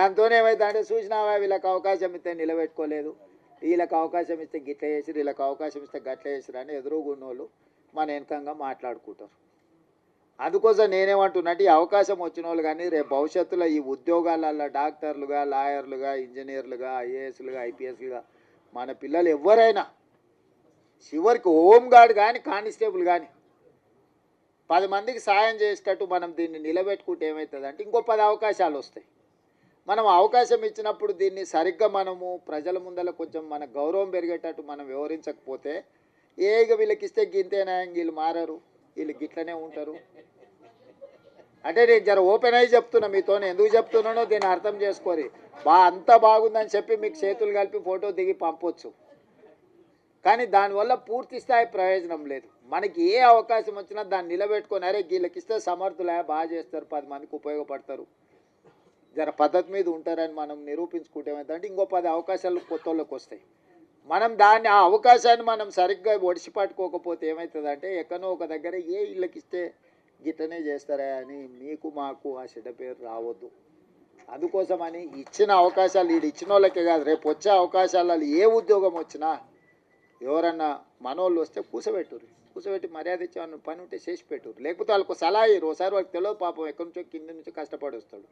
దాంతో ఏమైందంటే చూసినావా వీళ్ళకి అవకాశం ఇస్తే నిలబెట్టుకోలేదు, వీళ్ళకి అవకాశం ఇస్తే గిట్ల చేసిరు, వీళ్ళకి అవకాశం ఇస్తే గట్ల చేసిరు అని ఎదురుగున్నోళ్ళు మన వెనకంగా మాట్లాడుకుంటారు. అందుకోసం నేనేమంటున్నట్టు ఈ అవకాశం వచ్చిన వాళ్ళు కానీ రేపు భవిష్యత్తులో ఈ ఉద్యోగాలలో డాక్టర్లుగా, లాయర్లుగా, ఇంజనీర్లుగా, ఐఏఎస్లుగా, ఐపీఎస్లుగా మన పిల్లలు ఎవరైనా చివరికి హోంగార్డ్ కానీ కానిస్టేబుల్ కానీ 10 మందికి సాయం చేసేటట్టు మనం దీన్ని నిలబెట్టుకుంటే ఏమవుతుందంటే ఇంకో 10 అవకాశాలు వస్తాయి. మనం అవకాశం ఇచ్చినప్పుడు దీన్ని సరిగ్గా మనము ప్రజల ముందర కొంచెం మన గౌరవం పెరిగేటట్టు మనం వివరించకపోతే ఇక వీళ్ళకి ఇస్తే గింతేనా, వీళ్ళు మారరు, వీళ్ళు గిట్లనే ఉంటారు అంటే నేను జర ఓపెన్ అయ్యి చెప్తున్నా మీతో. ఎందుకు చెప్తున్నానో దీన్ని అర్థం చేసుకోరి. అంతా బాగుందని చెప్పి మీకు చేతులు కలిపి ఫోటో దిగి పంపొచ్చు, కానీ దానివల్ల పూర్తి స్థాయి ప్రయోజనం లేదు. మనకి ఏ అవకాశం వచ్చినా దాన్ని నిలబెట్టుకొని అరే వీళ్ళకి ఇస్తే సమర్థులే, బాగా చేస్తారు, 10 మందికి ఉపయోగపడతారు, జర పద్ధతి మీద ఉంటారని మనం నిరూపించుకుంటే ఏమైందంటే ఇంకో 10 అవకాశాలు కొత్త వాళ్ళకి వస్తాయి. మనం దాన్ని ఆ అవకాశాన్ని మనం సరిగ్గా ఒడిసి పట్టుకోకపోతే ఏమవుతుందంటే ఎక్కడో ఒక దగ్గర వీళ్ళకి ఇస్తే గిట్టనే చేస్తారా అని మీకు మాకు ఆ చెడ్డ పేరు రావద్దు. అందుకోసమని ఇచ్చిన అవకాశాలు వీడు ఇచ్చిన వాళ్ళకే కాదు, రేపు వచ్చే అవకాశాలలో ఏ ఉద్యోగం వచ్చినా ఎవరన్నా మనోళ్ళు వస్తే కూర్చోబెట్టి మర్యాద ఇచ్చి పని ఉంటే చేసి పెట్టురు, లేకపోతే వాళ్ళకు సలహా ఇయ్యరు. ఒకసారి వాళ్ళకి తెలియదు పాపం ఎక్కడి నుంచో కింద నుంచి కష్టపడి వస్తాడు.